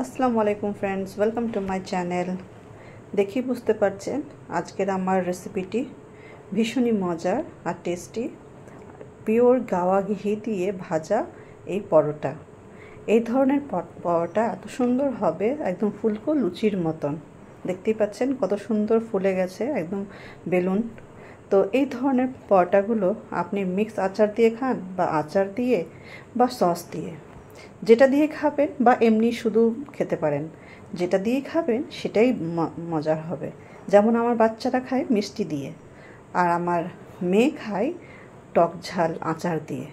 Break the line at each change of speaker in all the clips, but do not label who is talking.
আসসালামু আলাইকুম friends, welcome to my channel. দেখি বুঝতে পারছেন আজকের আমার রেসিপিটি ভীষণই মজার আর টেস্টি। পিওর গাওয়া ঘি দিয়ে ভাজা এই পরোটা। এই ধরনের পরোটা এত সুন্দর হবে, একদম ফুলকো লুচির মতন। দেখতেই পাচ্ছেন কত সুন্দর ফুলে গেছে, একদম বেলুন। তো এই ধরনের পরোটাগুলো আপনি মিক্স আচার দিয়ে খান বা আচার দিয়ে বা সস দিয়ে, যেটা দিয়ে খাবেন, বা এমনি শুধু খেতে পারেন। যেটা দিয়ে খাবেন সেটাই মজার হবে। যেমন আমার বাচ্চারা খায় মিষ্টি দিয়ে, আর আমার মেয়ে খায় টক ঝাল আচার দিয়ে।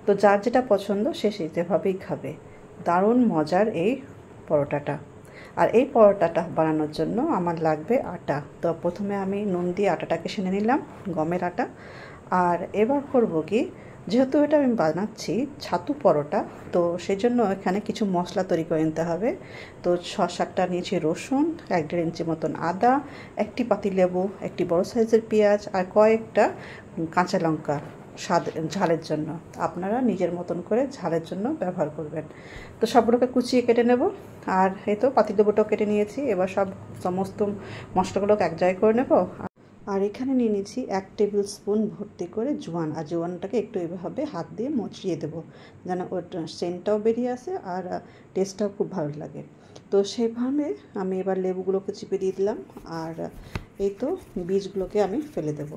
তো যার যেটা পছন্দ সে সেভাবেই খাবে। দারুণ মজার এই পরোটাটা। আর এই পরোটাটা বানানোর জন্য আমার লাগবে আটা। তো প্রথমে আমি নুন দিয়ে আটাটাকে সেনে নিলাম, গমের আটা। আর এবার করব কি, যেহেতু এটা আমি বানাচ্ছি ছাতু পরোটা, তো সেই জন্য এখানে কিছু মশলা তৈরি করে নিতে হবে। তো 6-7টা নিয়েছি রসুন, 1-1.5 ইঞ্চি মতন আদা, একটি পাতিলেবু, একটি বড় সাইজের পেঁয়াজ, আর কয়েকটা কাঁচা লঙ্কা স্বাদ ঝালের জন্য। আপনারা নিজের মতন করে ঝালের জন্য ব্যবহার করবেন। তো সবগুলোকে কুচিয়ে কেটে নেব। আর এই তো পাতিলেবুটাও কেটে নিয়েছি। এবার সমস্ত মশলাগুলোকে এক জায়গায় করে নেব। আর এখানে নিয়ে নিয়েছি 1 টেবিল স্পুন ভর্তি করে জোয়ান। আর জোয়ানটাকে একটু এভাবে হাত দিয়ে মচড়িয়ে দেবো, যেন ওর সেন্টটাও বেরিয়ে আসে আর টেস্টটাও খুব ভালো লাগে। তো সেভাবে আমি এবার লেবুগুলোকে চিপে দিয়ে দিলাম। আর এই তো বীজগুলোকে আমি ফেলে দেবো।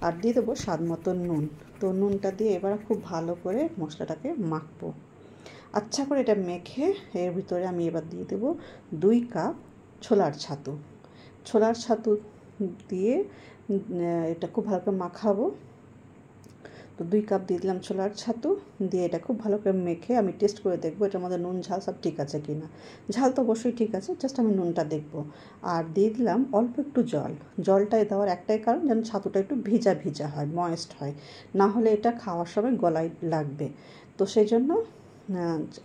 আর দিয়ে দেবো স্বাদ মতো নুন। তো নুনটা দিয়ে এবার খুব ভালো করে মশলাটাকে মাখবো। আচ্ছা করে এটা মেখে এর ভিতরে আমি এবার দিয়ে দেবো 2 কাপ ছোলার ছাতু। ছোলার ছাতু দিয়ে এটা খুব ভালো করে মাখাবো। তো 2 কাপ দিয়ে দিলাম ছোলার ছাতু দিয়ে এটা খুব ভালো করে মেখে আমি টেস্ট করে দেখবো এটার মধ্যে নুন ঝাল সব ঠিক আছে কিনা। ঝাল তো অবশ্যই ঠিক আছে, জাস্ট আমি নুনটা দেখবো। আর দিয়ে দিলাম অল্প একটু জল। জলটায় দেওয়ার একটাই কারণ, যেন ছাতুটা একটু ভিজা ভিজা হয়, ময়েস্ট হয়, না হলে এটা খাওয়ার সময় গলায় লাগবে। তো সেই জন্য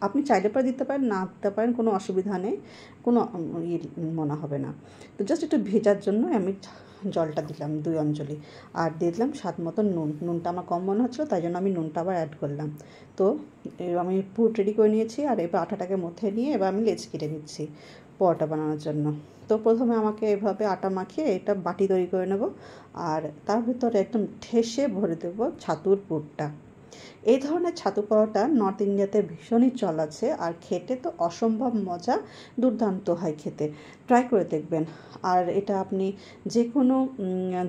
আপনি চাইলে পরে দিতে পারেন, না দিতে পারেন, কোনো অসুবিধা নেই, কোনো মনে হবে না। তো জাস্ট একটু ভেজার জন্য আমি জলটা দিলাম 2 অঞ্জলি। আর দিয়ে দিলাম স্বাদ মতো নুন। নুনটা আমার কম মনে হচ্ছিলো, তাই জন্য আমি নুনটা আবার অ্যাড করলাম। তো আমি পুর রেডি করে নিয়েছি। আর এবার আটাটাকে মধ্যে নিয়ে এবার আমি লেচি কেটে নিচ্ছি পরোটা বানানোর জন্য। তো প্রথমে আমাকে এভাবে আটা মাখিয়ে এটা বাটি তৈরি করে নেব। আর তার ভিতরে একদম ঠেসে ভরে দেবো ছাতুর পুরটা। এই ধরনের ছাতু পরোটা নর্থ ইন্ডিয়াতে ভীষণই চল আছে, আর খেতে তো অসম্ভব মজা, দুর্দান্ত হয় খেতে। ট্রাই করে দেখবেন। আর এটা আপনি যে কোনো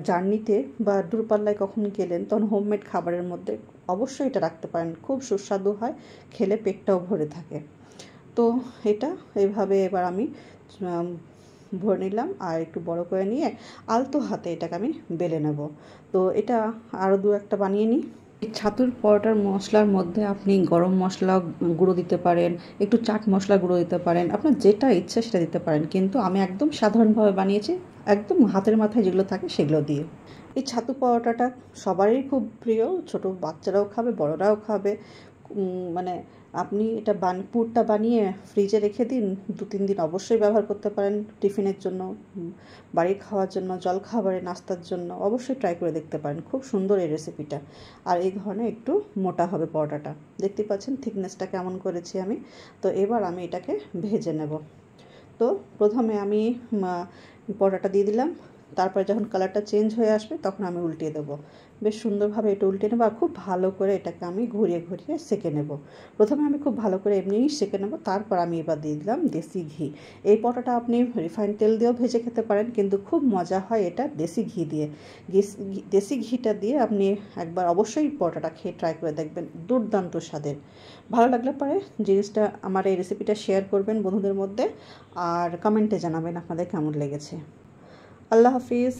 জার্নিতে বা দূরপাল্লায় কখন গেলেন তখন হোমমেড খাবারের মধ্যে অবশ্যই এটা রাখতে পারেন, খুব সুস্বাদু হয়, খেলে পেটটাও ভরে থাকে। তো এটা এইভাবে এবার আমি ভরে নিলাম। আর একটু বড় করে নিয়ে আলতো হাতে এটাকে আমি বেলে নেব। তো এটা আরও 2-1টা বানিয়ে নিই। এই ছাতুর পরোটার মশলার মধ্যে আপনি গরম মশলা গুঁড়ো দিতে পারেন, একটু চাট মশলা গুঁড়ো দিতে পারেন, আপনার যেটা ইচ্ছে সেটা দিতে পারেন। কিন্তু আমি একদম সাধারণভাবে বানিয়েছি, একদম হাতের মাথায় যেগুলো থাকে সেগুলো দিয়ে। এই ছাতু পরোটাটা সবারই খুব প্রিয়, ছোটো বাচ্চারাও খাবে, বড়রাও খাবে। মানে আপনি এটা পুরটা বানিয়ে ফ্রিজে রেখে দিন, 2-3 দিন অবশ্যই ব্যবহার করতে পারেন। টিফিনের জন্য, বাড়ির খাওয়ার জন্য, জলখাবারে, নাস্তার জন্য অবশ্যই ট্রাই করে দেখতে পারেন। খুব সুন্দর এই রেসিপিটা। আর এই ধরনের একটু মোটা হবে পরোটাটা। দেখতে পাচ্ছেন থিকনেসটা কেমন করেছি আমি। তো এবার আমি এটাকে ভেজে নেব। তো প্রথমে আমি পরোটাটা দিয়ে দিলাম। তারপরে যখন কালারটা চেঞ্জ হয়ে আসবে তখন আমি উল্টিয়ে দেবো। বেশ সুন্দরভাবে এটা উল্টিয়ে নেবো। আর খুব ভালো করে এটাকে আমি ঘুরিয়ে ঘুরিয়ে সেঁকে নেব। প্রথমে আমি খুব ভালো করে এমনিই সেঁকে নেব, তারপর আমি এবার দিয়ে দিলাম দেশি ঘি। এই পরোটাটা আপনি রিফাইন্ড তেল দিয়েও ভেজে খেতে পারেন, কিন্তু খুব মজা হয় এটা দেশি ঘি দিয়ে। দেশি ঘিটা দিয়ে আপনি একবার অবশ্যই পরোটাটা খেয়ে ট্রাই করে দেখবেন, দুর্দান্ত স্বাদের। ভালো লাগলে পরে জিনিসটা, আমার এই রেসিপিটা শেয়ার করবেন বন্ধুদের মধ্যে, আর কমেন্টে জানাবেন আপনাদের কেমন লেগেছে। আল্লাহ হাফিজ।